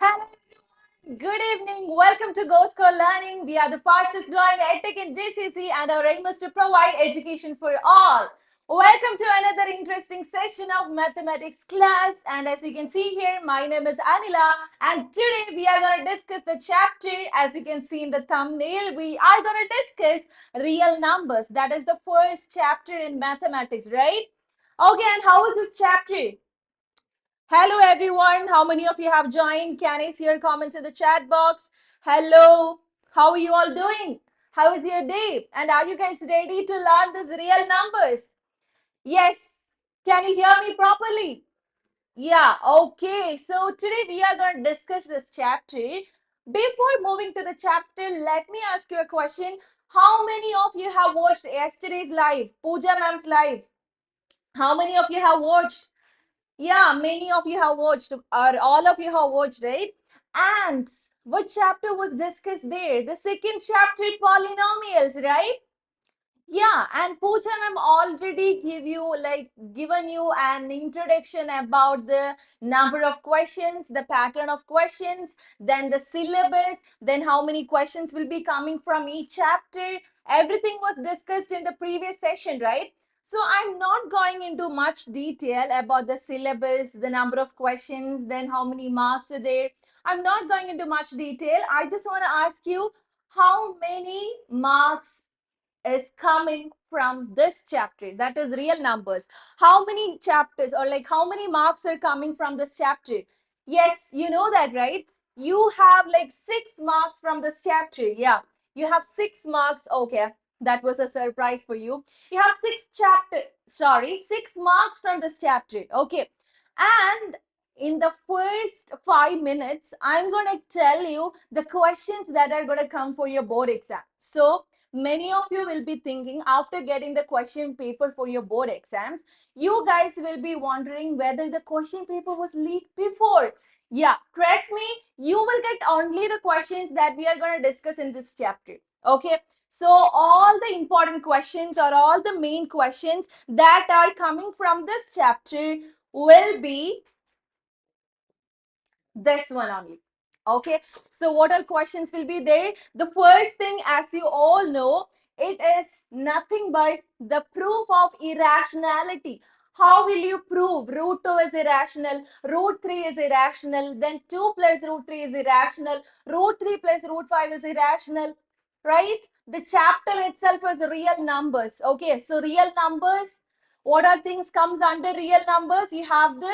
Hello, good evening. Welcome to Go School Learning. We are the fastest growing edtech in GCC and our aim is to provide education for all. Welcome to another interesting session of mathematics class. And as you can see here, my name is Anila and today we are going to discuss the chapter. As you can see in the thumbnail, we are going to discuss real numbers. That is the first chapter in mathematics, right? Okay, and how is this chapter? Hello everyone, how many of you have joined? Can I see your comments in the chat box? Hello, how are you all doing? How is your day? And are you guys ready to learn these real numbers? Yes, can you hear me properly? Yeah, okay. So today we are going to discuss this chapter. Before moving to the chapter, let me ask you a question. How many of you have watched yesterday's live, Pooja ma'am's live? How many of you have watched? Yeah, many of you have watched, or all of you have watched, right? And what chapter was discussed there? The second chapter, polynomials, right? Yeah, and Pooja ma'am already given you an introduction about the number of questions, the pattern of questions, then the syllabus, then how many questions will be coming from each chapter. Everything was discussed in the previous session, right? So I'm not going into much detail about the syllabus, the number of questions, then how many marks are there. I'm not going into much detail. I just want to ask you how many marks is coming from this chapter, that is real numbers. How many chapters or like how many marks are coming from this chapter? Yes, you know that, right? You have like 6 marks from this chapter. Yeah, you have 6 marks. Okay, that was a surprise for you. You have 6 marks from this chapter. Okay, and in the first 5 minutes I'm going to tell you the questions that are going to come for your board exam. So many of you will be thinking, after getting the question paper for your board exams, you guys will be wondering whether the question paper was leaked before. Yeah, trust me, you will get only the questions that we are going to discuss in this chapter. Okay, so all the important questions or all the main questions that are coming from this chapter will be this one only. Okay, so what are questions will be there? The first thing, as you all know, it is nothing but the proof of irrationality. How will you prove root 2 is irrational, root 3 is irrational, then 2 plus root 3 is irrational, root 3 plus root 5 is irrational, right? The chapter itself is real numbers. Okay, so real numbers, what are things comes under real numbers? You have the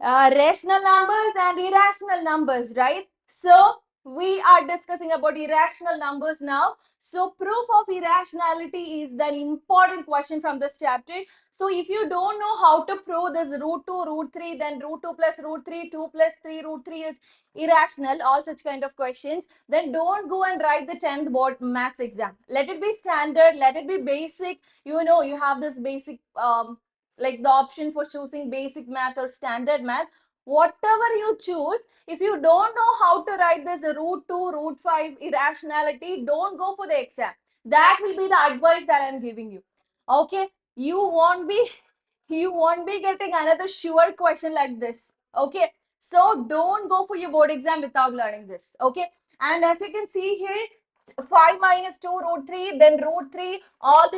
rational numbers and irrational numbers, right? So we are discussing about irrational numbers now. So proof of irrationality is the important question from this chapter. So if you don't know how to prove this root 2, root 3, then root 2 plus root 3, 2 plus 3, root 3 is irrational, all such kind of questions, then don't go and write the 10th board maths exam. Let it be standard, let it be basic. You know, you have this basic like the option for choosing basic math or standard math. Whatever you choose, if you don't know how to write this root 2, root 5 irrationality, don't go for the exam. That will be the advice that I'm giving you. Okay, you won't be getting another sure question like this. Okay, so don't go for your board exam without learning this. Okay, and as you can see here, 5 minus 2 root 3, then root 3, all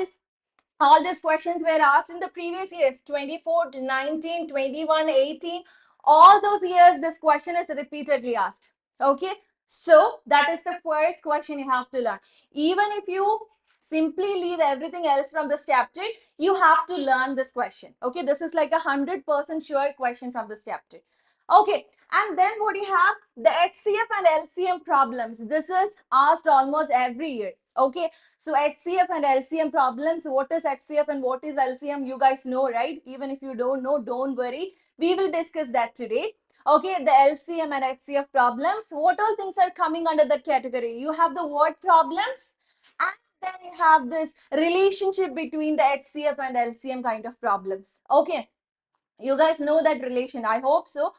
these questions were asked in the previous years, 24, 19, 21, 18. All those years, this question is repeatedly asked. Okay, so that is the first question you have to learn. Even if you simply leave everything else from this chapter, you have to learn this question. Okay, this is like 100% sure question from this chapter. Okay, and then what you have, the HCF and LCM problems. This is asked almost every year. Okay, so HCF and LCM problems. What is HCF and what is LCM? You guys know, right? Even if you don't know, don't worry. We will discuss that today. Okay, the LCM and HCF problems. What all things are coming under that category? You have the word problems, and then you have this relationship between the HCF and LCM kind of problems. Okay, you guys know that relation. I hope so.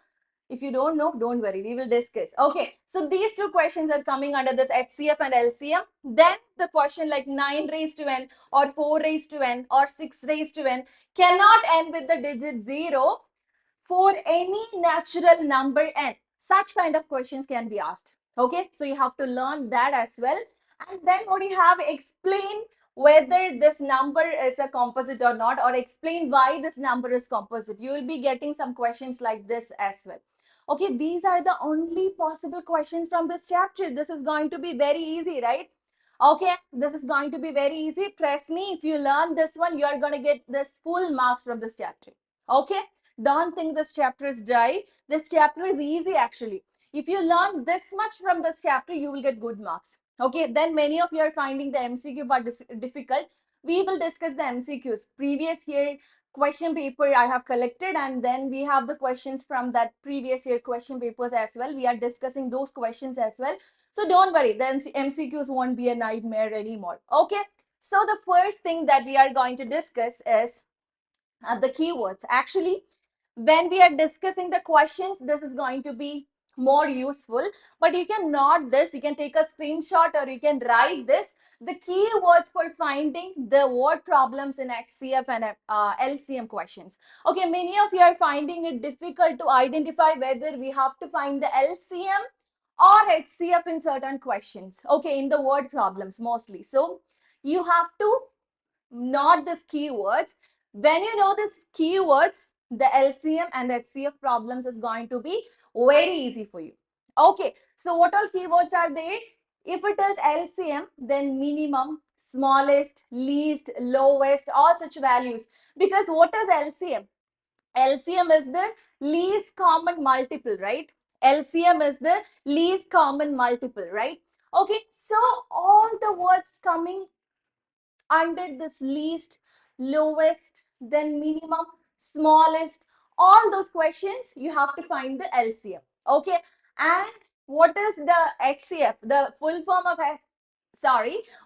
If you don't know, don't worry, we will discuss. Okay, so these two questions are coming under this HCF and LCM. Then the question like 9 raised to n or 4 raised to n or 6 raised to n cannot end with the digit 0 for any natural number n. Such kind of questions can be asked. Okay, so you have to learn that as well. And then what do you have? Explain whether this number is a composite or not, or explain why this number is composite. You will be getting some questions like this as well. Okay, these are the only possible questions from this chapter. This is going to be very easy, right? Okay, this is going to be very easy. Trust me, if you learn this one, you are going to get this full marks from this chapter. Okay, don't think this chapter is dry. This chapter is easy actually. If you learn this much from this chapter, you will get good marks. Okay, then many of you are finding the MCQ part difficult. We will discuss the MCQs. Previous year question paper I have collected, and then we have the questions from that previous year question papers as well. We are discussing those questions as well. So don't worry, the MCQs won't be a nightmare anymore. Okay, so the first thing that we are going to discuss is the keywords. Actually, when we are discussing the questions, this is going to be more useful, but you can note this, you can take a screenshot or you can write this, the keywords for finding the word problems in HCF and LCM questions. Okay, many of you are finding it difficult to identify whether we have to find the LCM or HCF in certain questions, okay, in the word problems mostly. So you have to not these keywords. When you know these keywords, the LCM and HCF problems is going to be very easy for you. Okay, so what all keywords are there? If it is LCM, then minimum, smallest, least, lowest, all such values. Because what is LCM? LCM is the least common multiple, right? LCM is the least common multiple, right? Okay, so all the words coming under this least, lowest, then minimum, smallest, all those questions you have to find the LCM. Okay, and what is the HCF? The full form of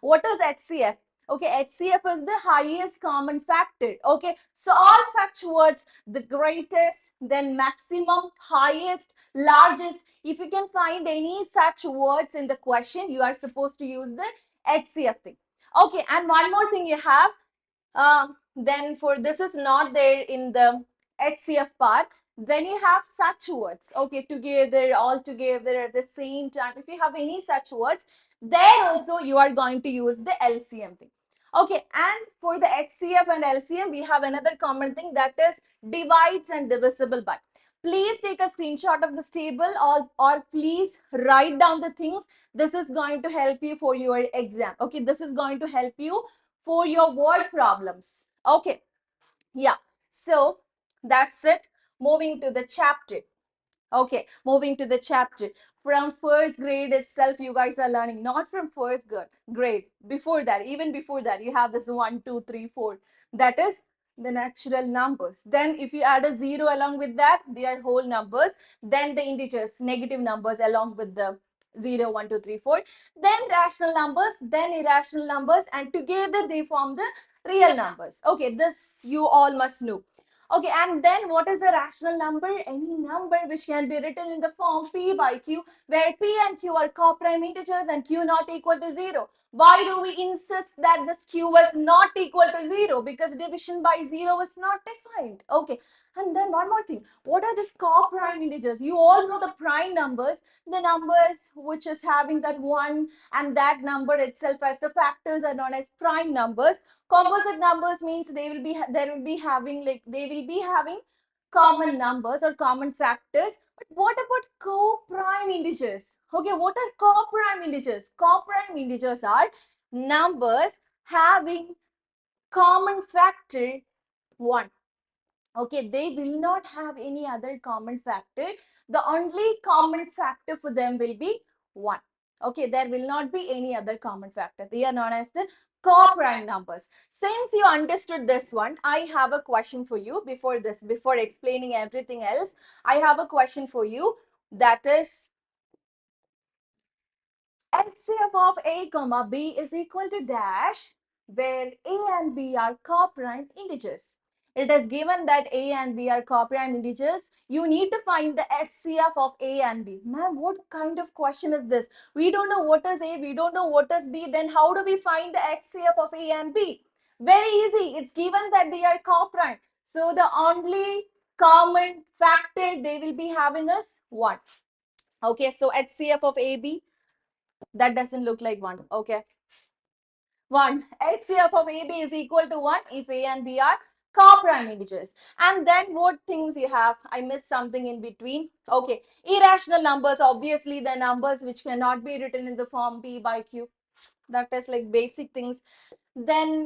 what is HCF? Okay, HCF is the highest common factor. Okay, so all such words, the greatest, then maximum, highest, largest, if you can find any such words in the question, you are supposed to use the HCF thing. Okay, and one more thing you have, then for this is not there in the HCF part. When you have such words, okay, together, all together at the same time, if you have any such words, there also you are going to use the LCM thing. Okay, and for the HCF and LCM, we have another common thing, that is divides and divisible by. Please take a screenshot of this table, or please write down the things. This is going to help you for your exam. Okay, this is going to help you for your word problems. Okay, yeah, so that's it. Moving to the chapter. Okay, moving to the chapter. From first grade itself, you guys are learning, not from first grade. Before that, even before that, you have this 1, 2, 3, 4. That is the natural numbers. Then if you add a 0 along with that, they are whole numbers. Then the integers, negative numbers along with the 0, 1, 2, 3, 4. Then rational numbers, then irrational numbers, and together they form the real numbers. Okay, this you all must know. Okay, and then what is a rational number? Any number which can be written in the form P by Q, where P and Q are co-prime integers and Q not equal to 0. Why do we insist that this Q was not equal to 0? Because division by 0 is not defined. Okay, and then one more thing. What are these co-prime integers? You all know the prime numbers, the numbers which is having that 1 and that number itself as the factors are known as prime numbers. Composite numbers means they will be having common numbers or common factors. But what about co-prime integers? Okay, what are co-prime integers? Co-prime integers are numbers having common factor 1. Okay, they will not have any other common factor. The only common factor for them will be 1. Okay, there will not be any other common factor. They are known as the co-prime numbers. Since you understood this one, I have a question for you before this, before explaining everything else. I have a question for you, that is HCF of A comma B is equal to dash, where A and B are co-prime integers. It is given that A and B are co-prime integers. You need to find the HCF of A and B. Ma'am, what kind of question is this? We don't know what is A, we don't know what is B. Then how do we find the HCF of A and B? Very easy. It's given that they are co-prime. So the only common factor they will be having is 1. Okay, so HCF of AB, that doesn't look like 1. Okay, 1. HCF of AB is equal to 1 if A and B are co-prime integers. And then what things you have? I missed something in between. Okay, irrational numbers, obviously the numbers which cannot be written in the form P by Q. That is like basic things. Then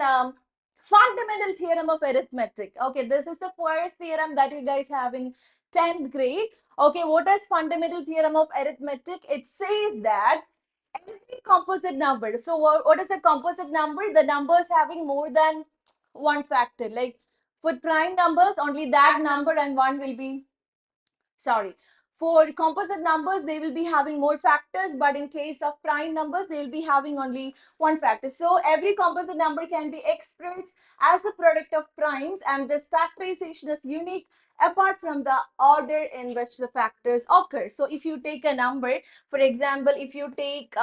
fundamental theorem of arithmetic. Okay, this is the first theorem that you guys have in 10th grade. Okay, what is fundamental theorem of arithmetic? It says that every composite number. So what is a composite number? The numbers having more than one factor. Like for prime numbers, only that number and one will be, sorry, for composite numbers they will be having more factors, but in case of prime numbers they will be having only one factor. So every composite number can be expressed as a product of primes, and this factorization is unique apart from the order in which the factors occur. So if you take a number, for example, if you take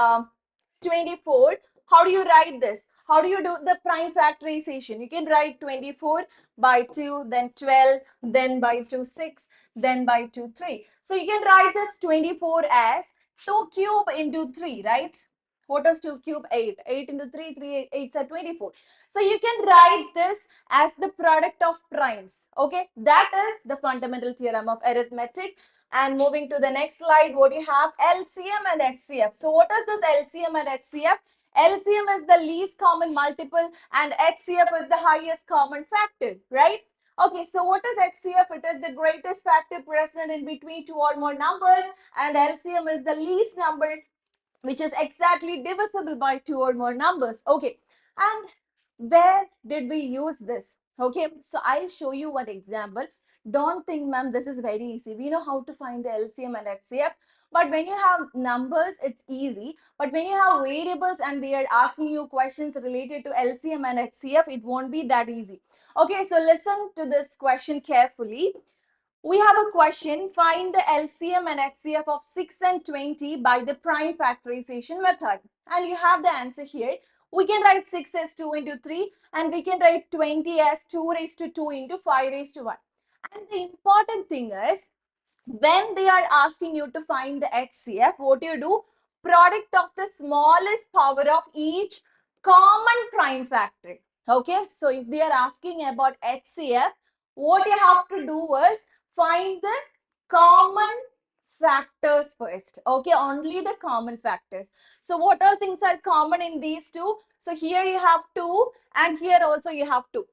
24, how do you write this? How do you do the prime factorization? You can write 24 by 2, then 12, then by 2, 6, then by 2, 3. So you can write this 24 as 2 cube into 3, right? What is 2 cube? 8. 8 into 3, 3 8s are 24. So you can write this as the product of primes. Okay, that is the fundamental theorem of arithmetic. And moving to the next slide, what you have? LCM and HCF. So what is this LCM and HCF? LCM is the least common multiple and HCF is the highest common factor, right? Okay, so what is HCF? It is the greatest factor present in between two or more numbers, and LCM is the least number which is exactly divisible by two or more numbers. Okay, and where did we use this? Okay, so I'll show you one example. Don't think, ma'am, this is very easy. We know how to find the LCM and HCF, but when you have numbers, it's easy. But when you have variables and they are asking you questions related to LCM and HCF, it won't be that easy. Okay, so listen to this question carefully. We have a question. Find the LCM and HCF of 6 and 20 by the prime factorization method. And you have the answer here. We can write 6 as 2 into 3 and we can write 20 as 2 raised to 2 into 5 raised to 1. And the important thing is, when they are asking you to find the HCF, what you do? Product of the smallest power of each common prime factor. Okay, so if they are asking about HCF, what you have to do is find the common factors first. Okay, only the common factors. So what all things are common in these two? So here you have 2 and here also you have 2.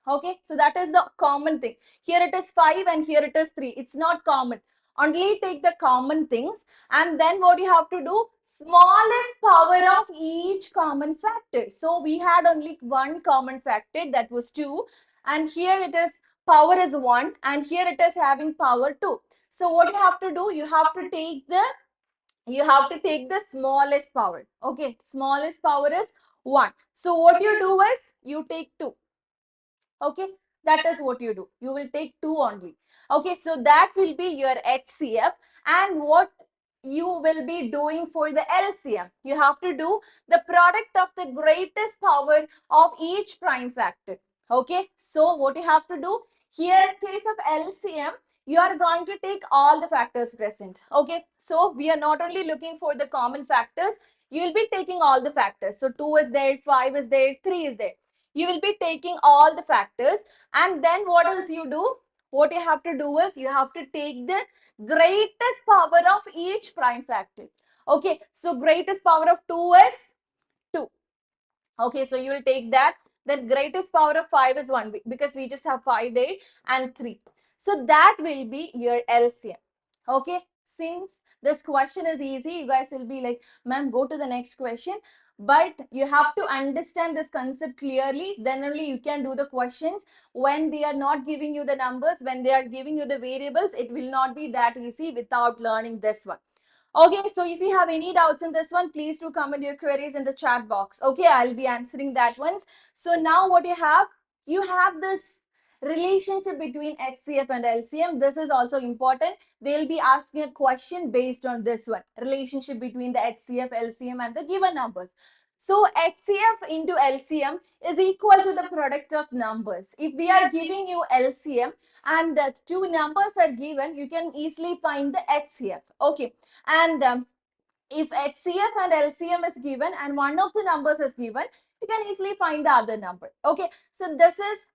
Okay, so that is the common thing. Here it is 5 and here it is 3. It's not common. Only take the common things, and then what you have to do? Smallest power of each common factor. So we had only one common factor, that was 2, and here it is power is 1 and here it is having power 2. So what you have to do? You have to take the smallest power. Okay, smallest power is 1. So what you do is you take 2. Okay, that is what you do. You will take 2 only. Okay, so that will be your HCF. And what you will be doing for the LCM? You have to do the product of the greatest power of each prime factor. Okay, so what you have to do? Here in case of LCM, you are going to take all the factors present. Okay, so we are not only looking for the common factors, you will be taking all the factors. So 2 is there, 5 is there, 3 is there. You will be taking all the factors, and then what else you do? What you have to do is you have to take the greatest power of each prime factor. Okay, so greatest power of 2 is 2. Okay, so you will take that. Then greatest power of 5 is 1 because we just have 5 there and 3. So that will be your LCM. Okay, since this question is easy, you guys will be like, ma'am, go to the next question. But you have to understand this concept clearly. Then only you can do the questions. When they are not giving you the numbers, when they are giving you the variables, it will not be that easy without learning this one. Okay, so if you have any doubts in this one, please do comment your queries in the chat box. Okay, I'll be answering that ones. So now what you have this relationship between HCF and LCM. This is also important. They'll be asking a question based on this one, relationship between the HCF, LCM and the given numbers. So HCF into LCM is equal to the product of numbers. If they are giving you LCM and two numbers are given, you can easily find the HCF. Okay. And if HCF and LCM is given and one of the numbers is given, you can easily find the other number. Okay. So this is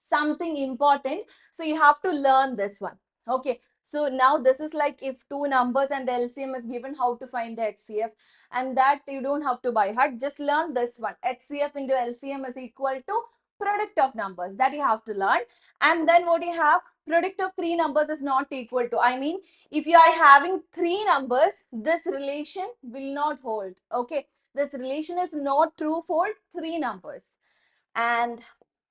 something important. So you have to learn this one. Okay. So now this is like if two numbers and the LCM is given, how to find the HCF, and that you don't have to by heart. Just learn this one. HCF into LCM is equal to product of numbers. That you have to learn. And then what you have, product of three numbers is not equal to. I mean, if you are having three numbers, this relation will not hold. Okay. This relation is not true for three numbers. And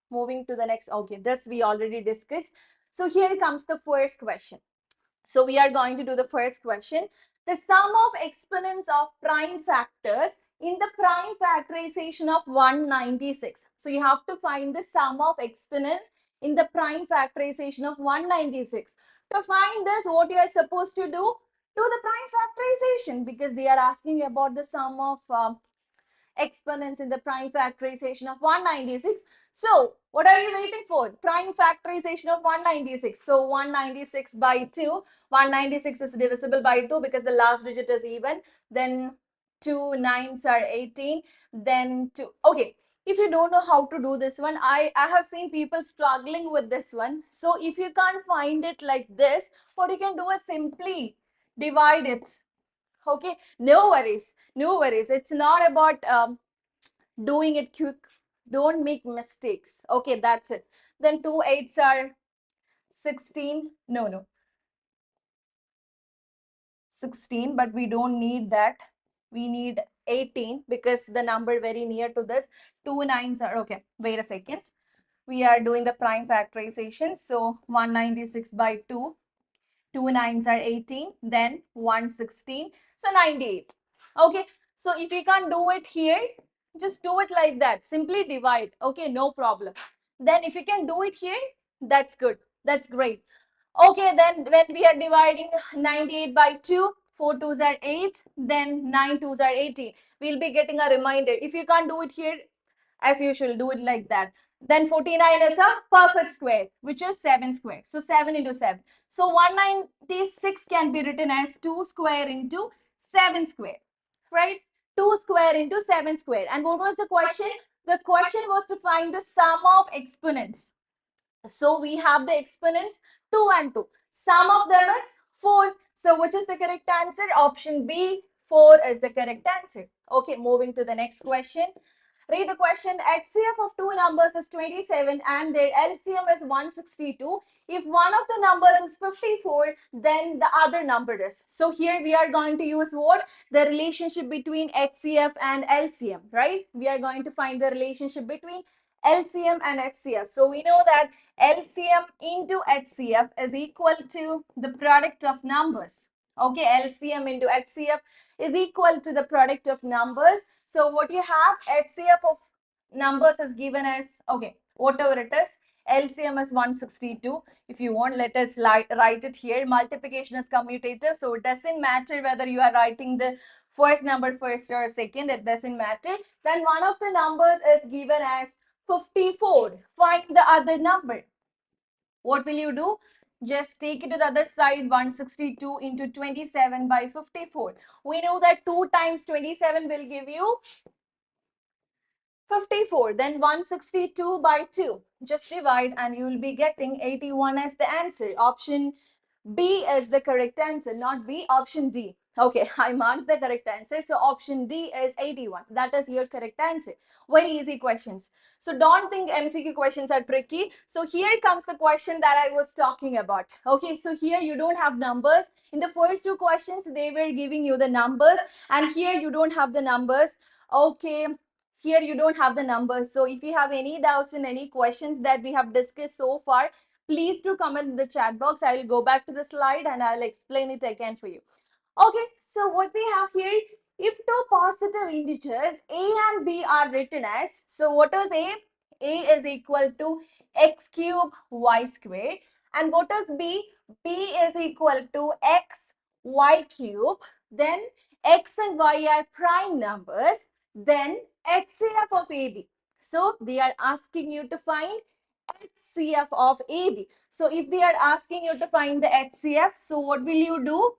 moving to the next, okay, this we already discussed. So here comes the first question. So we are going to do the first question. The sum of exponents of prime factors in the prime factorization of 196. So you have to find the sum of exponents in the prime factorization of 196. To find this, what you are supposed to do? Do the prime factorization, because they are asking about the sum of exponents in the prime factorization of 196. So what are you waiting for? Prime factorization of 196. So 196 by 2. 196 is divisible by 2 because the last digit is even. Then 2 nines are 18. Then 2. Okay. If you don't know how to do this one, I have seen people struggling with this one. So if you can't find it like this, what you can do is simply divide it. Okay, no worries, no worries. It's not about doing it quick. Don't make mistakes. Okay, that's it. Then 2 8s are 16. No, 16, but we don't need that. We need 18 because the number very near to this. 2 9s are, okay, wait a second. We are doing the prime factorization. So 196 by 2. 2 nines are 18, then 116, so 98. Okay, so if you can't do it here, just do it like that. Simply divide. Okay, no problem. Then if you can do it here, that's good. That's great. Okay, then when we are dividing 98 by 2, 4 twos are 8, then 9 twos are 18. We'll be getting a reminder. If you can't do it here, as usual, do it like that. Then 49 is a perfect square, which is 7 square. So 7 into 7. So 196 can be written as 2 square into 7 square, right? 2 square into 7 square. And what was the question? The question was to find the sum of exponents. So we have the exponents 2 and 2. Sum of them is 4. So which is the correct answer? Option B, 4 is the correct answer. Okay, moving to the next question. Read the question. HCF of two numbers is 27 and their LCM is 162. If one of the numbers is 54, then the other number is. So here we are going to use what? The relationship between HCF and LCM, right? We are going to find the relationship between LCM and HCF. So we know that LCM into HCF is equal to the product of numbers. Okay, LCM into HCF is equal to the product of numbers. So what you have, HCF of numbers is given as, okay, whatever it is, LCM is 162. If you want, let us write it here. Multiplication is commutative, so it doesn't matter whether you are writing the first number first or second, it doesn't matter. Then one of the numbers is given as 54. Find the other number. What will you do? Just take it to the other side. 162 into 27 by 54. We know that 2 times 27 will give you 54. Then 162 by 2. Just divide and you will be getting 81 as the answer. Option B is the correct answer, not B, option D. Okay, I marked the correct answer. So option D is 81. That is your correct answer. Very easy questions. So don't think MCQ questions are tricky. So here comes the question that I was talking about. Okay, so here you don't have numbers. In the first two questions, they were giving you the numbers. And here you don't have the numbers. Okay, here you don't have the numbers. So if you have any doubts in any questions that we have discussed so far, please do comment in the chat box. I will go back to the slide and I'll explain it again for you. Okay, so what we have here, if two positive integers A and B are written as, so what is A? A is equal to x cube y square. And what is B? B is equal to x y cube. Then x and y are prime numbers. then HCF of AB. So they are asking you to find HCF of AB. So if they are asking you to find the HCF, so what will you do?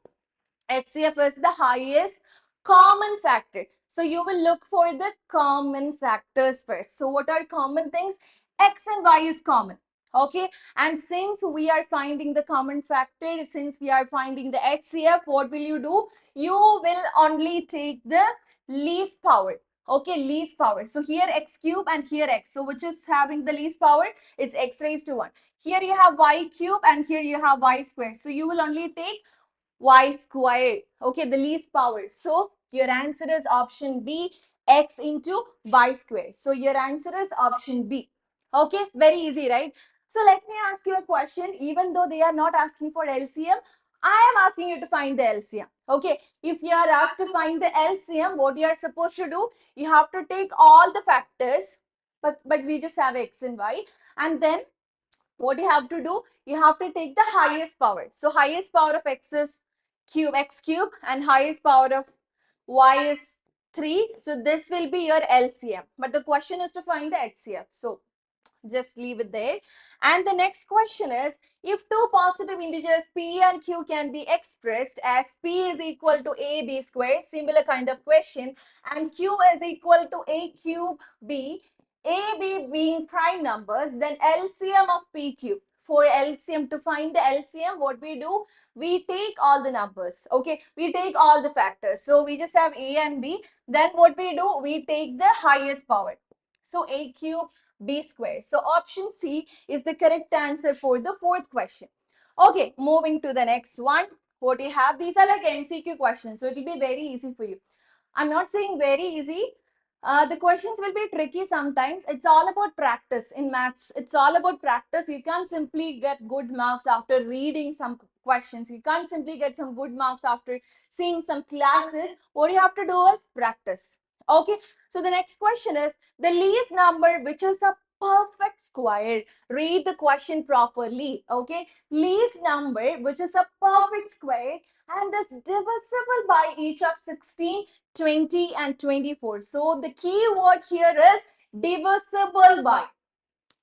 HCF is the highest common factor. So you will look for the common factors first. So what are common things? X and Y is common. Okay. And since we are finding the common factor, since we are finding the HCF, what will you do? You will only take the least power. Okay, least power. So here x cube and here x. So which is having the least power? It's x raised to 1. Here you have y cube and here you have y squared. So you will only take y squared. Okay, the least power. So your answer is option B, x into y squared. So your answer is option B. Okay, very easy, right? So let me ask you a question. Even though they are not asking for LCM, I am asking you to find the LCM. Okay, if you are asked to find the LCM, what you are supposed to do? You have to take all the factors, but we just have x and y, and then what you have to do? You have to take the highest power. So highest power of x is x cube and highest power of y is 3. So this will be your LCM. But the question is to find the HCF. So just leave it there. And the next question is, if two positive integers p and q can be expressed as p is equal to ab square, similar kind of question, and q is equal to a cube b, AB being prime numbers, then LCM of PQ. For LCM, to find the LCM, what we do? We take all the numbers. Okay, we take all the factors. So we just have A and B. Then what we do? We take the highest power. So A cube B square. So option C is the correct answer for the fourth question. Okay, moving to the next one. What you have? These are like MCQ questions. So it will be very easy for you. I'm not saying very easy. The questions will be tricky sometimes. It's all about practice in maths. It's all about practice. You can't simply get good marks after reading some questions. You can't simply get some good marks after seeing some classes. What you have to do is practice. Okay. So the next question is the least number which is a perfect square. Read the question properly. Okay. Least number which is a perfect square and is divisible by each of 16, 20 and 24. So the key word here is divisible by.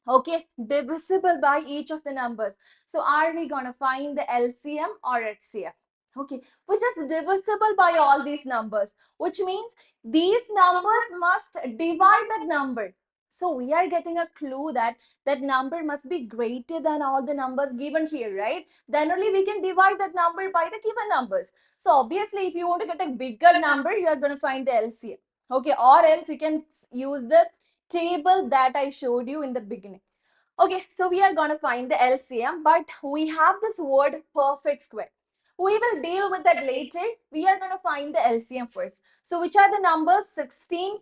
Okay, divisible by each of the numbers. So are we going to find the LCM or HCF? Okay, which is divisible by all these numbers, which means these numbers must divide that number. So we are getting a clue that that number must be greater than all the numbers given here, right? Then only we can divide that number by the given numbers. So obviously, if you want to get a bigger number, you are going to find the LCM. Okay, or else you can use the table that I showed you in the beginning. Okay, so we are going to find the LCM, but we have this word perfect square. We will deal with that later. We are going to find the LCM first. So which are the numbers? 16,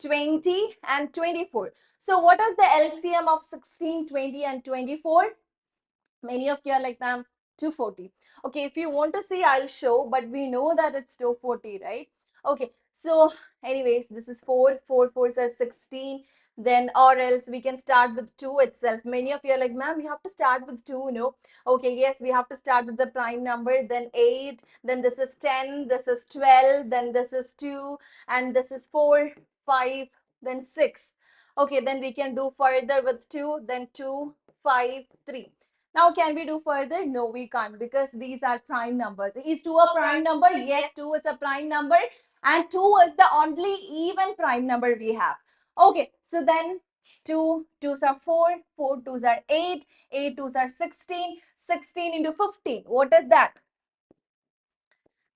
20 and 24. So what is the LCM of 16, 20 and 24? Many of you are like, ma'am, 240. Okay, if you want to see, I'll show, but we know that it's 240, right? Okay, so anyways, this is 4. 4 fours are 16. Then or else we can start with 2 itself. Many of you are like, ma'am, we have to start with 2, no? Okay, yes, we have to start with the prime number, then 8, then this is 10, this is 12, then this is 2, and this is 4, 5, then 6. Okay, then we can do further with 2, then 2, 5, 3. Now, can we do further? No, we can't, because these are prime numbers. Is 2 a prime number? Yes, 2 is a prime number, and 2 is the only even prime number we have. Okay, so then 2 2s are 4, 4 2s are 8, 8 2s are 16, 16 into 15. What is that?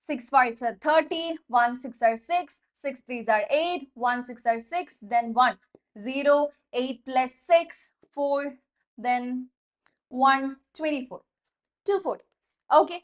6 5s are 30, 1 6 are 6, 6 3s are 8, 1 6 are 6, then 1, 0, 8 plus 6, 4, then 1, 24, 240. Okay.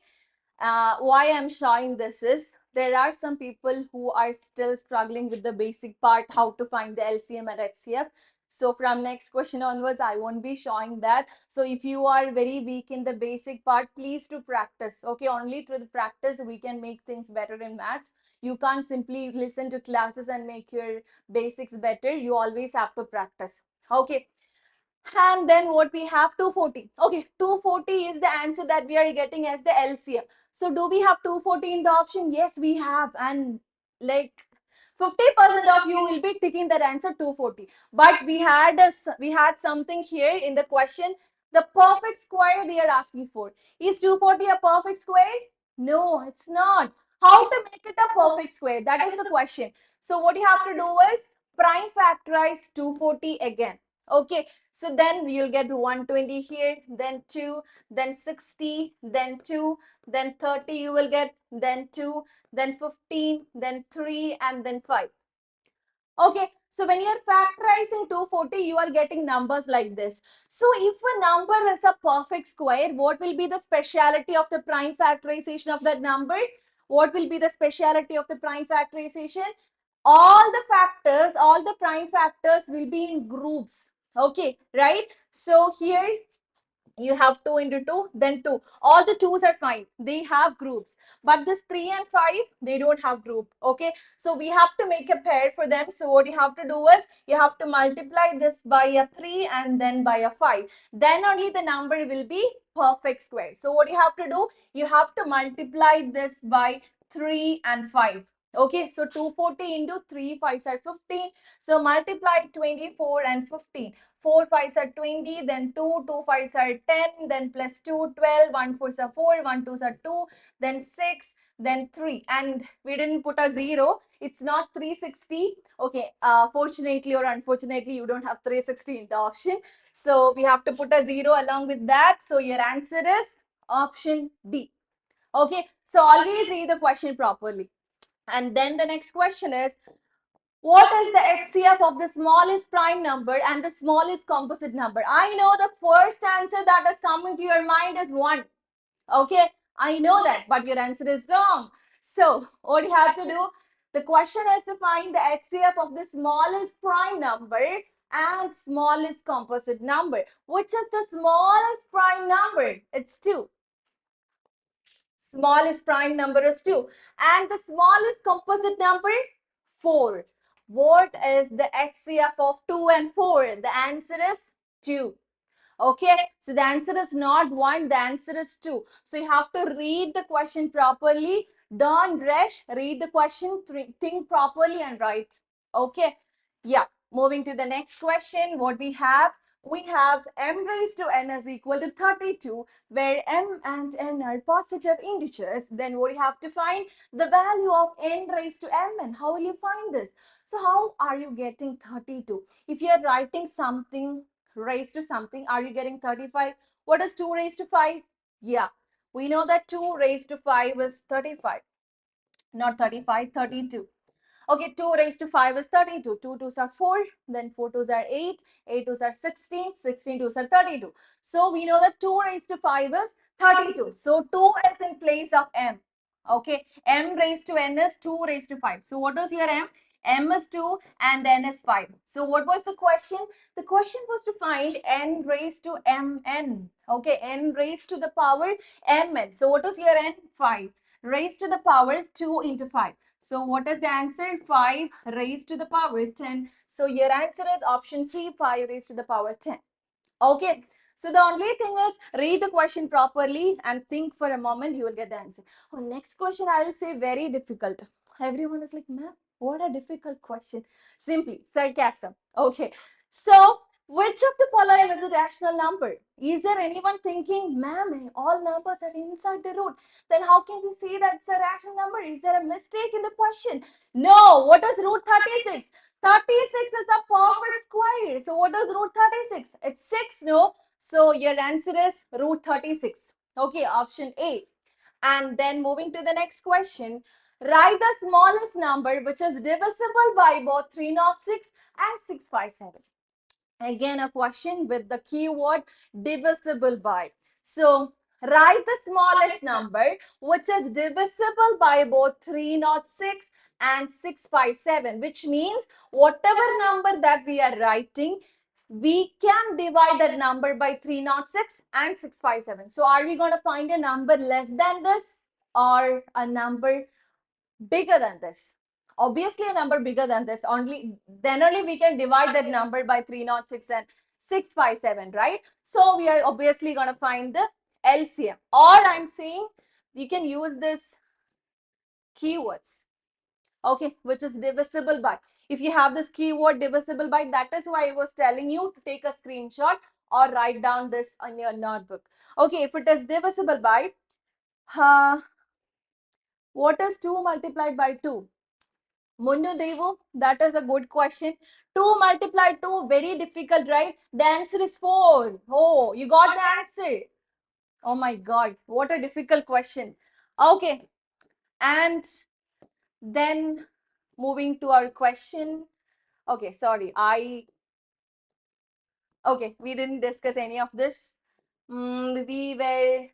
Why I'm showing this is there are some people who are still struggling with the basic part, how to find the LCM and HCF. So from next question onwards, I won't be showing that. So if you are very weak in the basic part, please do practice. Okay, only through the practice we can make things better in maths. You can't simply listen to classes and make your basics better. You always have to practice. Okay. And then what we have? 240. Okay, 240 is the answer that we are getting as the LCM. So do we have 240 in the option? Yes, we have. And like 50% of you will be ticking that answer 240. But we had something here in the question. The perfect square they are asking for. Is 240 a perfect square? No, it's not. How to make it a perfect square? That is the question. So what you have to do is prime factorize 240 again. Okay, so then you'll get 120 here, then 2, then 60, then 2, then 30 you will get, then 2, then 15, then 3, and then 5. Okay, so when you're factorizing 240, you are getting numbers like this. So if a number is a perfect square, what will be the speciality of the prime factorization of that number? What will be the speciality of the prime factorization? All the factors, all the prime factors will be in groups. Okay, right? So here you have 2 into 2, then 2. All the 2's are fine. They have groups. But this 3 and 5, they don't have group. Okay. So we have to make a pair for them. So what you have to do is, you have to multiply this by a 3 and then by a 5. Then only the number will be perfect square. So what you have to do, you have to multiply this by 3 and 5. Okay, so 240 into 3 5s are 15. So multiply 24 and 15. 4 5s are 20, then 2, 2 5s are 10, then plus 2, 12, 1 4s are 4, 1 2s are 2, then 6, then 3. And we didn't put a 0. It's not 360. Okay, fortunately or unfortunately, you don't have 360 in the option. So we have to put a 0 along with that. So your answer is option D. Okay, so always read the question properly. And then the next question is, what is the HCF of the smallest prime number and the smallest composite number? I know the first answer that has come into your mind is 1. Okay, I know that, but your answer is wrong. So what you have to do, the question is to find the HCF of the smallest prime number and smallest composite number. Which is the smallest prime number? It's 2. Smallest prime number is 2. And the smallest composite number? 4. What is the HCF of 2 and 4? The answer is 2. Okay, so the answer is not 1, the answer is 2. So you have to read the question properly. Don't rush, read the question, think properly and write. Okay, yeah. Moving to the next question, what we have m raised to n is equal to 32, where m and n are positive integers. Then what you have to find? The value of n raised to mn. How will you find this? So how are you getting 32? If you are writing something raised to something, are you getting 35? What is 2 raised to 5? Yeah, we know that 2 raised to 5 is 35. Not 35, 32. Okay, 2 raised to 5 is 32. 2 2s are 4, then 4 2s are 8, 8 2s are 16, 16 2s are 32. So we know that 2 raised to 5 is 32. So 2 is in place of m. Okay, m raised to n is 2 raised to 5. So what was your m? M is 2 and n is 5. So what was the question? The question was to find n raised to mn. Okay, n raised to the power mn. So what is your n? 5 raised to the power 2 into 5. So what is the answer? 5 raised to the power 10. So your answer is option C, 5 raised to the power 10. Okay. So the only thing is, read the question properly and think for a moment, you will get the answer. Oh, next question I will say very difficult. Everyone is like, ma'am, what a difficult question. Simply, sarcasm. Okay. So which of the following is a rational number? Is there anyone thinking, ma'am, all numbers are inside the root? Then how can we say that it's a rational number? Is there a mistake in the question? No. What is root 36? 36 is a perfect square. So what is root 36? It's 6, no? So your answer is root 36. Okay, option A. And then moving to the next question, write the smallest number which is divisible by both 306 and 657. Again, a question with the keyword divisible by. So write the smallest number which is divisible by both 306 and 657, which means whatever number that we are writing, we can divide that number by 306 and 657. So are we going to find a number less than this or a number bigger than this? Obviously a number bigger than this. Then only we can divide that number by 306 and 657, right? So we are obviously going to find the LCM, or I'm saying you can use this keywords. okay, which is divisible by. If you have this keyword divisible by, that is why I was telling you to take a screenshot or write down this on your notebook. Okay, if it is divisible by, what is 2 multiplied by 2? Mundu Devu, that is a good question. 2 multiplied 2, very difficult, right? The answer is 4. Oh, you got the answer. Oh my God, what a difficult question. Okay, and then moving to our question. Okay, sorry, okay, we didn't discuss any of this. We were,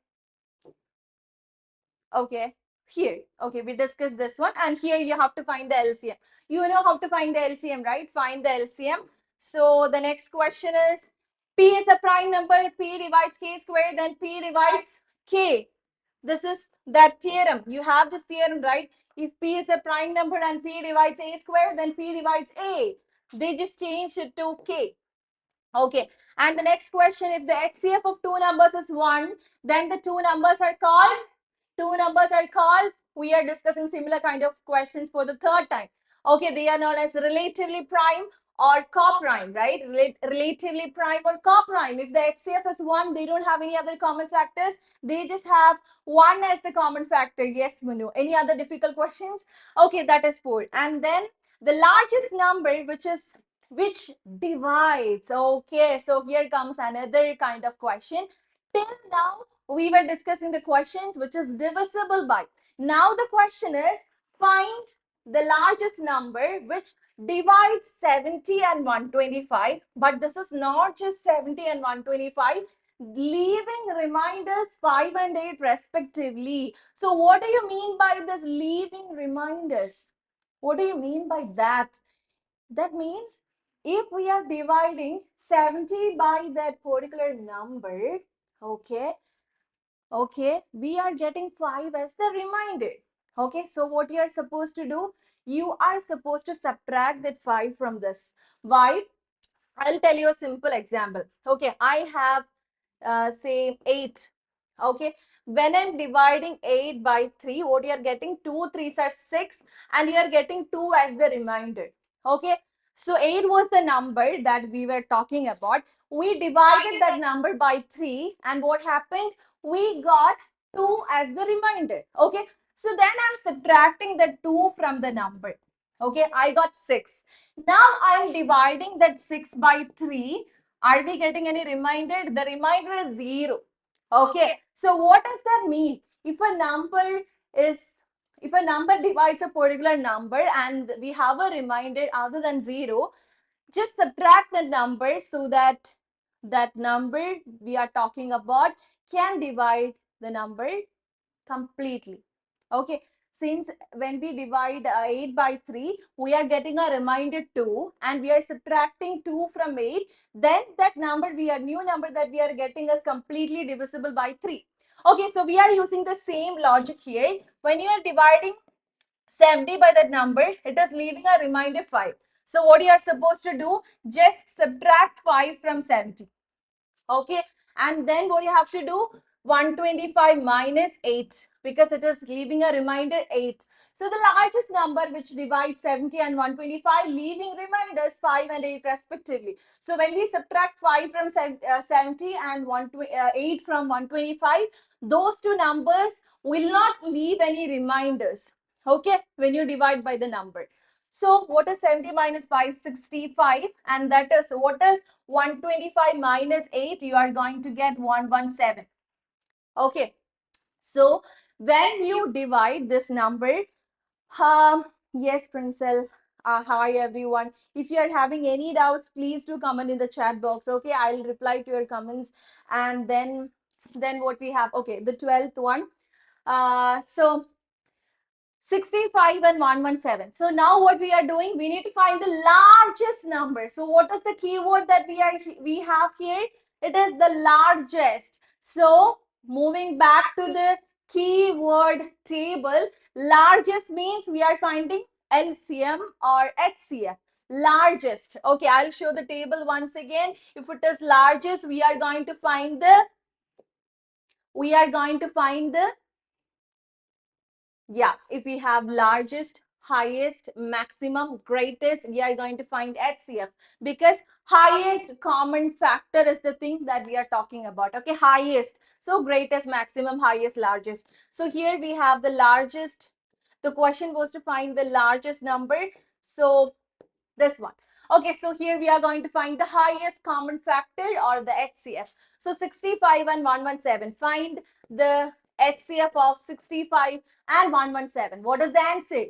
okay, here. Okay, we discussed this one, and here you have to find the LCM. You know how to find the LCM, right? Find the LCM. So the next question is, P is a prime number, P divides K square, then P divides K. This is that theorem. You have this theorem, right? If P is a prime number and P divides A square, then P divides A. They just changed it to K. Okay, and the next question, if the HCF of two numbers is 1, then the two numbers are called, we are discussing similar kind of questions for the third time. Okay, they are known as relatively prime or co-prime, right? Relatively prime or co-prime. If the HCF is 1, they don't have any other common factors. They just have 1 as the common factor. Yes, Manu. Any other difficult questions? Okay, that is 4. And then the largest number, which divides. Okay, so here comes another kind of question. Till now, we were discussing the questions which is divisible by. Now the question is, find the largest number which divides 70 and 125. But this is not just 70 and 125, leaving reminders 5 and 8 respectively. So what do you mean by this leaving reminders? What do you mean by that? That means if we are dividing 70 by that particular number, okay, we are getting 5 as the remainder. Okay, so what you are supposed to do, you are supposed to subtract that 5 from this. Why? I'll tell you a simple example. Okay, I have say 8. Okay, when I'm dividing 8 by 3, what you are getting, 2 3s are 6, and you are getting 2 as the remainder. Okay, so 8 was the number that we were talking about. We divided that number by 3, and what happened? We got 2 as the remainder. Okay, so then I'm subtracting the 2 from the number. Okay, I got 6. Now I'm dividing that 6 by 3. Are we getting any remainder? The remainder is 0. Okay, so what does that mean? If a number divides a particular number and we have a remainder other than 0, just subtract the number so that that number we are talking about can divide the number completely. Okay, since when we divide 8 by 3, we are getting a remainder 2 and we are subtracting 2 from 8, then that new number that we are getting is completely divisible by 3. Okay, so we are using the same logic here. When you are dividing 70 by that number, it is leaving a remainder 5. So what you are supposed to do, just subtract 5 from 70. Okay, and then what you have to do, 125 minus 8, because it is leaving a remainder 8. So the largest number which divides 70 and 125, leaving reminders 5 and 8 respectively. So when we subtract 5 from 70 and 8 from 125, those two numbers will not leave any reminders. Okay, when you divide by the number. So what is 70 minus 5? 65. And that is, what is 125 minus 8? You are going to get 117. Okay. So when you divide this number, yes, Princel. Hi everyone. If you are having any doubts, please do comment in the chat box. Okay, I'll reply to your comments. And then what we have, okay, the 12th one. So 65 and 117. So now what we are doing, we need to find the largest number. So what is the keyword that we have here? It is the largest. So moving back to the keyword table, largest means we are finding LCM or HCF. Largest. Okay, I'll show the table once again. If it is largest, we are going to find the yeah, if we have largest, highest, maximum, greatest, we are going to find HCF, because highest common factor is the thing that we are talking about. Okay, highest. So greatest, maximum, highest, largest. So here we have the largest. The question was to find the largest number. So this one. Okay, so here we are going to find the highest common factor, or the HCF. So 65 and 117. Find the HCF of 65 and 117. What is the answer?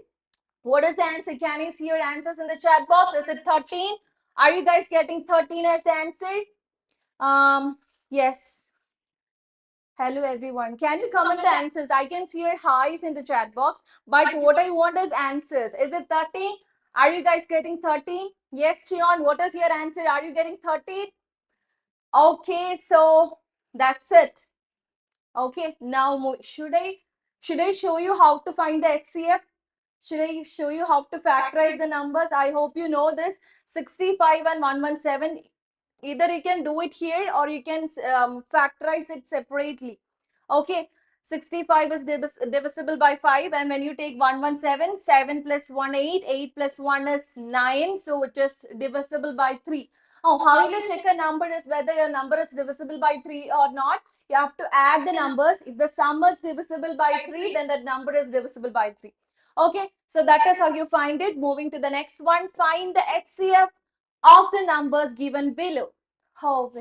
What is the answer? Can you see your answers in the chat box? Is it 13? Are you guys getting 13 as the answer? Yes. Hello everyone. Can you comment the answers? I can see your highs in the chat box, but what I want is answers. Is it 13? Are you guys getting 13? Yes, Chion, what is your answer? Are you getting 13? Okay, so that's it. Okay, now should I show you how to find the HCF? Should I show you how to factorize the numbers? I hope you know this. 65 and 117. Either you can do it here, or you can factorize it separately. Okay, 65 is divisible by 5, and when you take 117, 7 plus 1, 8, 8 plus 1 is 9, so it is divisible by 3. Oh, how will you check a number is whether a number is divisible by 3 or not? You have to add the numbers. If the sum is divisible by 3, then that number is divisible by 3. Okay, so that is how you find it. Moving to the next one, find the HCF of the numbers given below. Oh,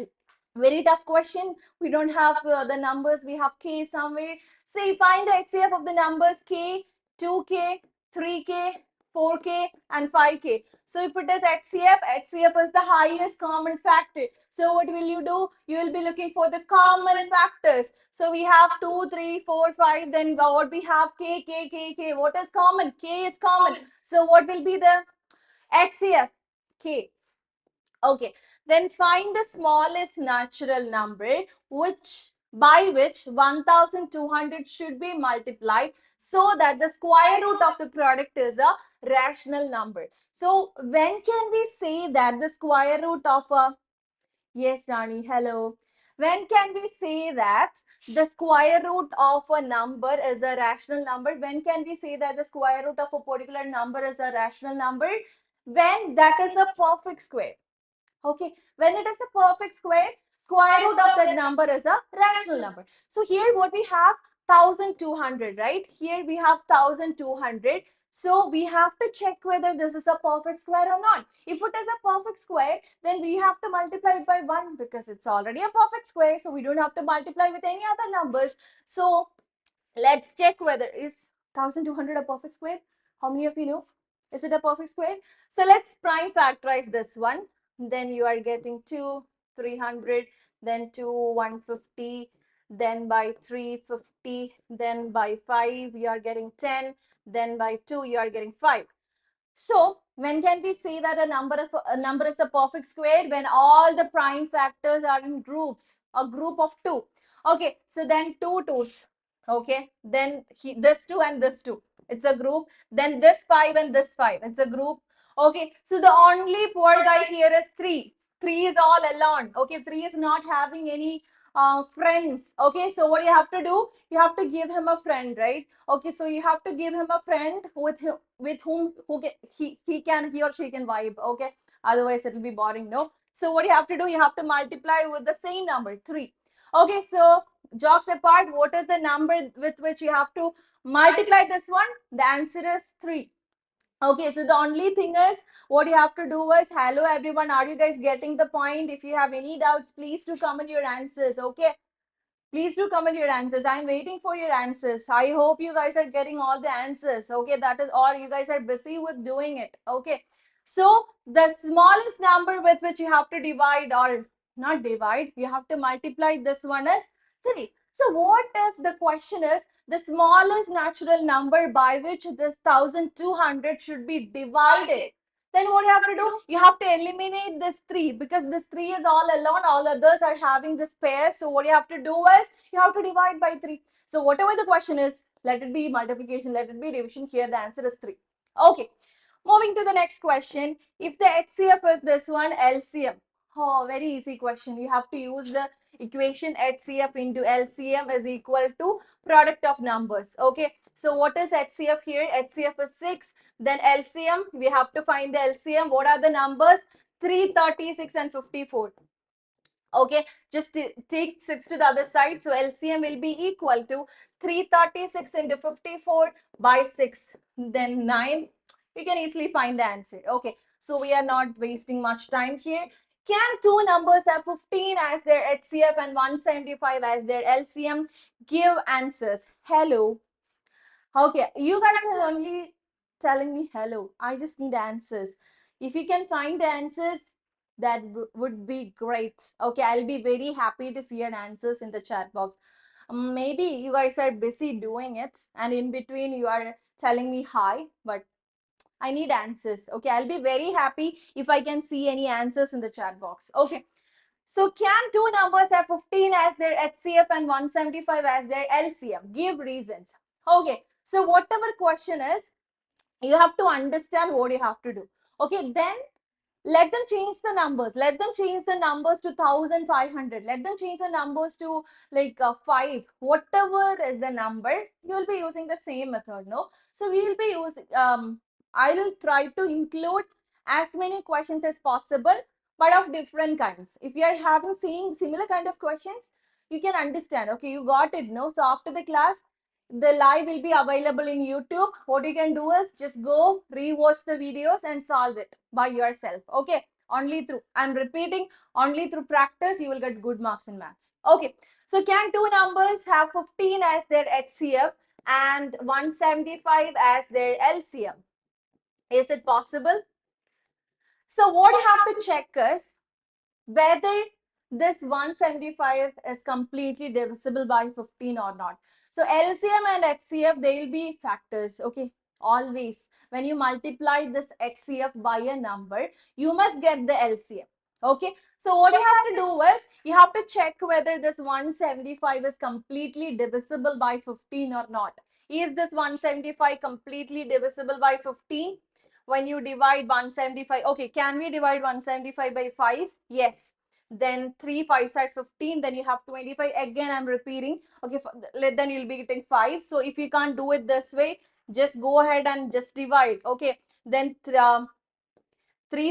very tough question. We don't have the numbers. We have K somewhere. See, find the HCF of the numbers K, 2K, 3K, 4K and 5K. So if it is HCF, HCF is the highest common factor. So what will you do? You will be looking for the common factors. So we have 2, 3, 4, 5. Then what we have? K, K, K, K. What is common? K is common. So what will be the HCF? K. Okay, then find the smallest natural number by which 1200 should be multiplied so that the square root of the product is a rational number. So when can we say that the square root of a, yes Rani, hello. When can we say that the square root of a number is a rational number? When can we say that the square root of a particular number is a rational number? When that is a perfect square. Okay, when it is a perfect square, square root of that number is a rational number. So here what we have 1200, right? Here we have 1200. So we have to check whether this is a perfect square or not. If it is a perfect square, then we have to multiply it by 1 because it's already a perfect square. So we don't have to multiply with any other numbers. So let's check whether is 1200 a perfect square. How many of you know? Is it a perfect square? So let's prime factorize this one. Then you are getting 2, 300, then 2, 150, then by 350, then by 5, you are getting 10, then by 2, you are getting 5. So when can we say that a number is a perfect square? When all the prime factors are in groups, a group of 2. Okay, so then 2 2s. Okay, then this 2 and this 2. It's a group. Then this 5 and this 5. It's a group. Okay, so the only poor guy here is 3. 3 is all alone. Okay, 3 is not having any friends. Okay, so what you have to do? You have to give him a friend, right? Okay, so you have to give him a friend with whom he or she can vibe. Okay, otherwise it will be boring. No. So what you have to do? You have to multiply with the same number 3. Okay, so jokes apart, what is the number with which you have to multiply this one? The answer is 3. Okay, so the only thing is what you have to do is, hello everyone, are you guys getting the point? If you have any doubts, please do comment your answers. Okay, please do comment your answers. I'm waiting for your answers. I hope you guys are getting all the answers. Okay, that is, or you guys are busy with doing it. Okay, so the smallest number with which you have to divide, or not divide, you have to multiply this one is 3. So what if the question is the smallest natural number by which this 1200 should be divided? Then what you have to do? You have to eliminate this 3 because this 3 is all alone. All others are having this pair. So what you have to do is you have to divide by 3. So whatever the question is, let it be multiplication, let it be division. Here the answer is 3. Okay. Moving to the next question. If the HCF is this one, LCM. Oh, very easy question. You have to use the equation HCF into LCM is equal to product of numbers. Okay, so what is HCF here? HCF is 6. Then LCM, we have to find the LCM. What are the numbers? 336 and 54. Okay, just take 6 to the other side. So LCM will be equal to 336 into 54 by 6. Then 9. You can easily find the answer. Okay, so we are not wasting much time here. Can two numbers have 15 as their HCF and 175 as their LCM? Give answers. Hello. Okay, you guys are only telling me hello. I just need answers. If you can find the answers, that would be great. Okay, I'll be very happy to see your answers in the chat box. Maybe you guys are busy doing it, and in between you are telling me hi, but I need answers. Okay, I'll be very happy if I can see any answers in the chat box. Okay. So can two numbers have 15 as their HCF and 175 as their LCM? Give reasons. Okay, so whatever question is, you have to understand what you have to do. Okay, then let them change the numbers. Let them change the numbers to 1500. Let them change the numbers to like 5. Whatever is the number, you will be using the same method, no? So we will be using, I will try to include as many questions as possible, but of different kinds. If you are having seeing similar kind of questions, you can understand. Okay, you got it, no? So after the class, the live will be available in YouTube. What you can do is just go rewatch the videos and solve it by yourself. Okay, only through, I'm repeating, only through practice you will get good marks in maths. Okay, so can two numbers have 15 as their HCF and 175 as their LCM? Is it possible? So what you have to check is whether this 175 is completely divisible by 15 or not. So LCM and HCF, they will be factors. Okay, always when you multiply this HCF by a number, you must get the LCM. Okay, so what you have to do is you have to check whether this 175 is completely divisible by 15 or not. Is this 175 completely divisible by 15? When you divide 175, okay, can we divide 175 by 5? Yes. Then 3 5s are 15, then you have 25. Again, I'm repeating. Okay, then you'll be getting 5. So if you can't do it this way, just go ahead and just divide. Okay, then 3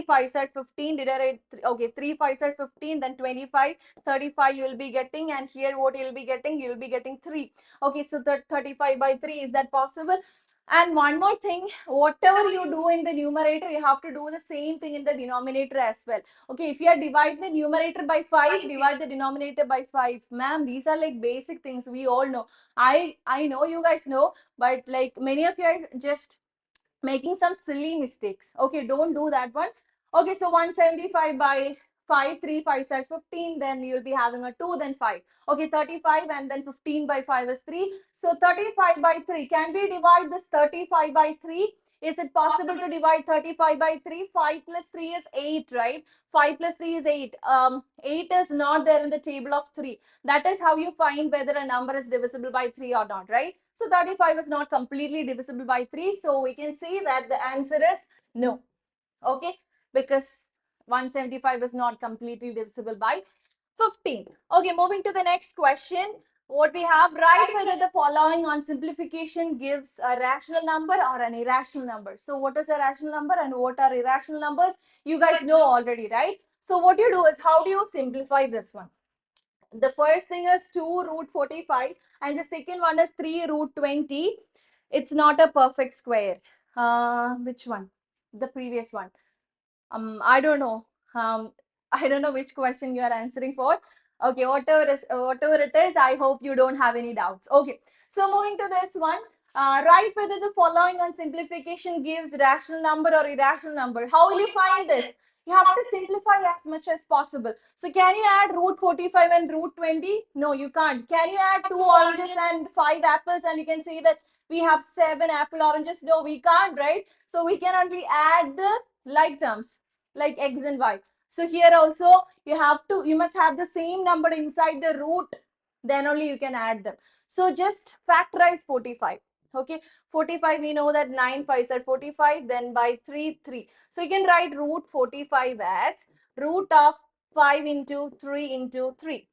5s are 15, did I write? Okay, 3 5s are 15, then 25, 35 you will be getting, and here what you will be getting? You will be getting 3. Okay, so 35 by 3, is that possible? And one more thing, whatever you do in the numerator, you have to do the same thing in the denominator as well. Okay, if you are dividing the numerator by 5, divide the denominator by 5. Ma'am, these are like basic things we all know. I know you guys know, but like many of you are just making some silly mistakes. Okay, don't do that one. Okay, so 175 by 5, 3 5s are 15, then you'll be having a 2, then 5. Okay, 35 and then 15 by 5 is 3. So 35 by 3, can we divide this 35 by 3? Is it possible to divide 35 by 3? 5 plus 3 is 8, right? 5 plus 3 is 8. 8 is not there in the table of 3. That is how you find whether a number is divisible by 3 or not, right? So 35 is not completely divisible by 3. So we can say that the answer is no. Okay, because 175 is not completely divisible by 15. Okay, moving to the next question. What we have, write whether the following on simplification gives a rational number or an irrational number. So what is a rational number and what are irrational numbers? You guys know already, right? So what you do is, how do you simplify this one? The first thing is 2 root 45 and the second one is 3 root 20. It's not a perfect square. Which one? The previous one. I don't know. I don't know which question you are answering for. Okay, whatever it is, I hope you don't have any doubts. Okay, so moving to this one, write whether the following on simplification gives rational number or irrational number. How will you find this? You have to simplify as much as possible. So can you add root 45 and root 20? No, you can't. Can you add 2 oranges and 5 apples and you can say that we have 7 apple oranges? No, we can't, right? So we can only add the like terms like x and y. So here also you must have the same number inside the root, then only you can add them. So just factorize 45. Okay, 45 we know that 9 5s are 45, then by 3 3. So you can write root 45 as root of 5 into 3 into 3.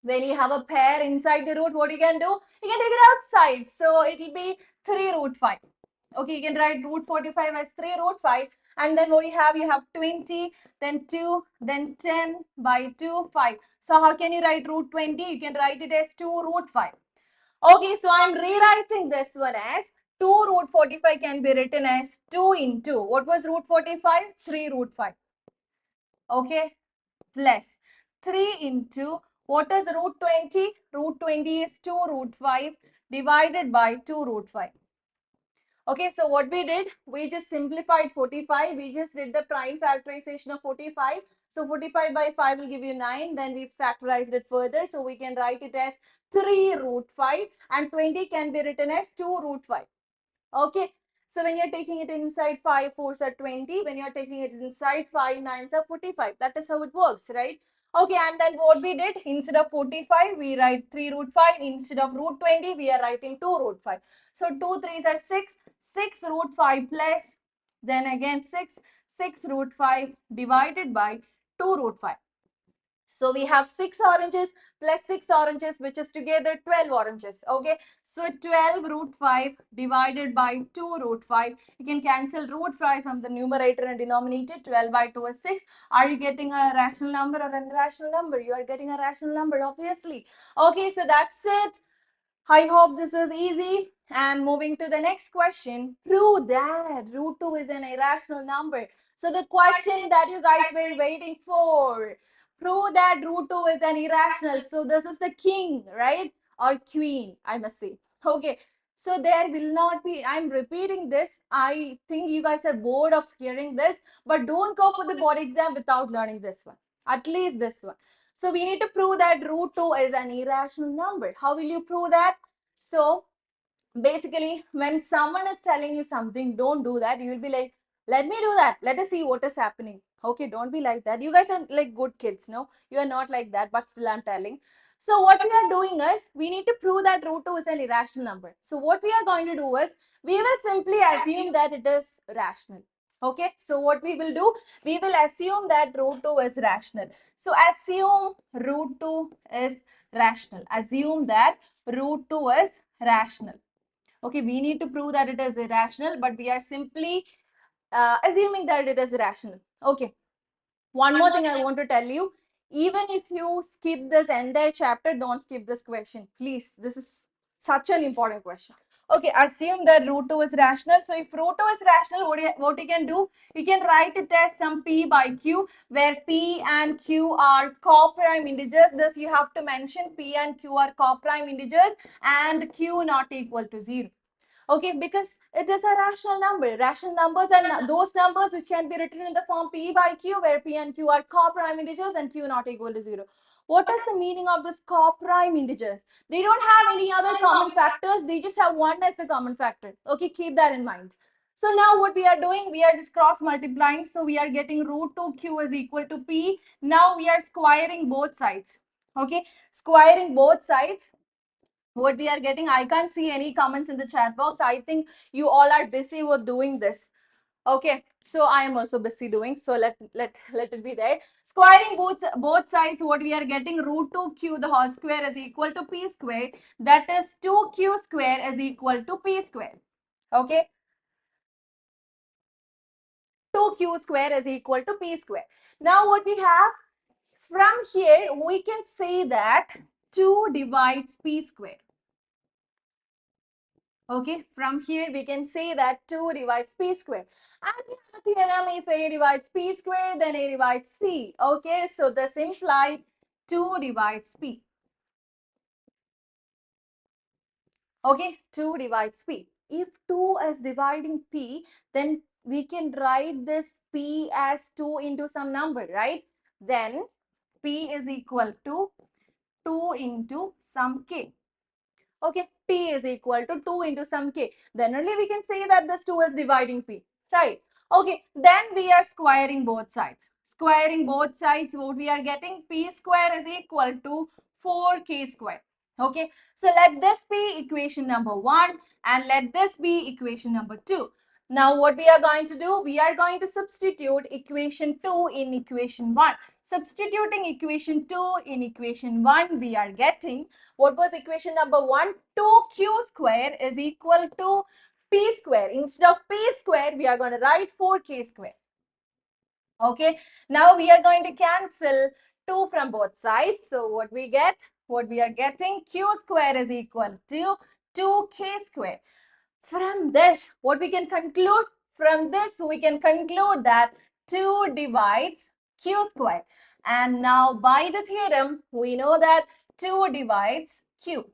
When you have a pair inside the root, what you can do? You can take it outside. So it will be 3 root 5. Okay, you can write root 45 as 3 root 5. And then what you have 20, then 2, then 10 by 2, 5. So how can you write root 20? You can write it as 2 root 5. Okay, so I'm rewriting this one as 2 root 45 can be written as 2 into, what was root 45? 3 root 5. Okay, plus 3 into, what is root 20? Root 20 is 2 root 5 divided by 2 root 5. Okay, so what we did, we just simplified 45. We just did the prime factorization of 45. So 45 by 5 will give you 9. Then we factorized it further. So we can write it as 3 root 5 and 20 can be written as 2 root 5. Okay. So when you're taking it inside 5 4s are 20. When you're taking it inside 5 9s are 45. That is how it works, right? Okay, and then what we did, instead of 45, we write 3 root 5. Instead of root 20, we are writing 2 root 5. So 2 3s are 6. 6 root 5 plus, then again 6 root 5 divided by 2 root 5. So we have 6 oranges plus 6 oranges, which is together 12 oranges. Okay. So 12 root 5 divided by 2 root 5. You can cancel root 5 from the numerator and denominator. 12 by 2 is 6. Are you getting a rational number or an irrational number? You are getting a rational number, obviously. Okay. So that's it. I hope this is easy. And moving to the next question, prove that root 2 is an irrational number. So the question that you guys were waiting for, prove that root 2 is an irrational. So this is the king, right? Or queen, I must say. Okay. So there will not be, I'm repeating this. I think you guys are bored of hearing this, but don't go for the board exam without learning this one. At least this one. So we need to prove that root 2 is an irrational number. How will you prove that? So basically, when someone is telling you something, don't do that. You will be like, let me do that. Let us see what is happening. Okay, don't be like that. You guys are like good kids, no? You are not like that, but still I'm telling. So what we are doing is, we need to prove that root 2 is an irrational number. So what we are going to do is, we will simply assume that it is rational. Okay, so what we will do, we will assume that root 2 is rational. So assume root 2 is rational. Assume that root 2 is rational. Okay, we need to prove that it is irrational, but we are simply assuming that it is rational. Okay. One more thing I want to tell you. Even if you skip this entire chapter, don't skip this question. Please, this is such an important question. Okay, assume that root 2 is rational. So if root 2 is rational, what you can do? You can write it as some p by q, where p and q are co-prime integers. Thus, you have to mention p and q are co-prime integers and q not equal to 0. Okay, because it is a rational number. Rational numbers are those numbers which can be written in the form p by q, where p and q are co-prime integers and q not equal to 0. What is the meaning of this co-prime integers? They don't have any other common factors. They just have one as the common factor. Okay, keep that in mind. So now what we are doing, we are just cross multiplying. So we are getting root 2q is equal to p. Now we are squaring both sides. Okay, squaring both sides. What we are getting, I can't see any comments in the chat box. I think you all are busy with doing this. Okay, so I am also busy doing, so let it be there. Squaring both sides, what we are getting, root 2q the whole square is equal to p square. That is 2q square is equal to p square. Okay, 2q square is equal to p square. Now what we have, from here we can say that 2 divides p square. Okay, from here we can say that 2 divides p square. And we have a theorem, if a divides p square, then a divides p. Okay, so this implies 2 divides p. Okay, 2 divides p. If 2 is dividing p, then we can write this p as 2 into some number, right? Then p is equal to 2 into some k. Okay, p is equal to 2 into some k. Then only we can say that this 2 is dividing p, right? Okay, then we are squaring both sides. Squaring both sides, what we are getting, p square is equal to 4k square. Okay, so let this be equation number 1 and let this be equation number 2. Now what we are going to do, we are going to substitute equation 2 in equation 1. Substituting equation 2 in equation 1, we are getting, what was equation number 1? 2q square is equal to p square. Instead of p square, we are going to write 4k square. Okay, now we are going to cancel 2 from both sides. So what we get, what we are getting, q square is equal to 2k square. From this, what we can conclude? From this, we can conclude that 2 divides q square. And now by the theorem, we know that 2 divides q.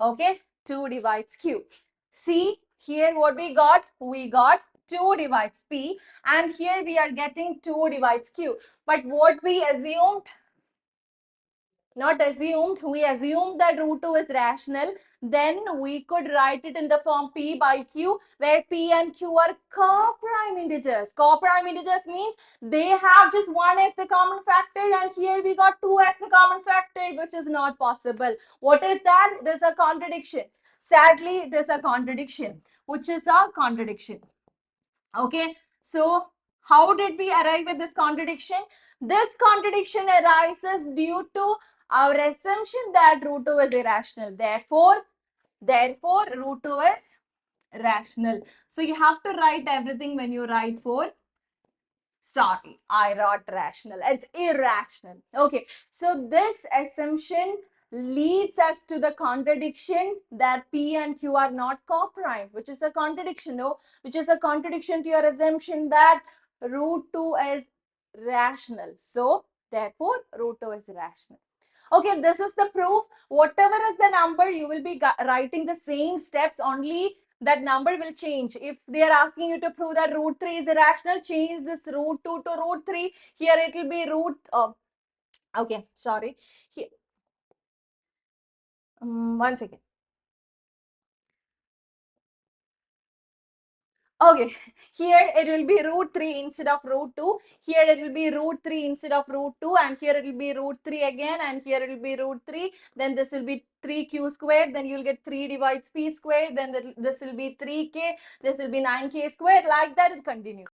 Okay, 2 divides q. See, here what we got? We got 2 divides p, and here we are getting 2 divides q. But what we assumed, not assumed, we assumed that root 2 is rational. Then we could write it in the form p by q, where p and q are co-prime integers. Co-prime integers means they have just 1 as the common factor, and here we got 2 as the common factor, which is not possible. What is that? It is a contradiction. Sadly, it is a contradiction, which is a contradiction. Okay, so how did we arrive at this contradiction? This contradiction arises due to our assumption that root 2 is irrational. Therefore, root 2 is rational. So you have to write everything when you write for, sorry, I wrote rational. It's irrational. Okay, so this assumption leads us to the contradiction that P and Q are not co-prime, which is a contradiction, no? Which is a contradiction to your assumption that root 2 is rational. So, therefore, root 2 is rational. Okay, this is the proof. Whatever is the number, you will be writing the same steps, only that number will change. If they are asking you to prove that root 3 is irrational, change this root 2 to root 3. Here it will be root, okay, sorry. Here, 1 second. Okay, here it will be root 3 instead of root 2. Here it will be root 3 instead of root 2. And here it will be root 3 again. And here it will be root 3. Then this will be 3q squared. Then you will get 3 divides p squared. Then this will be 3k. This will be 9k squared. Like that it continues.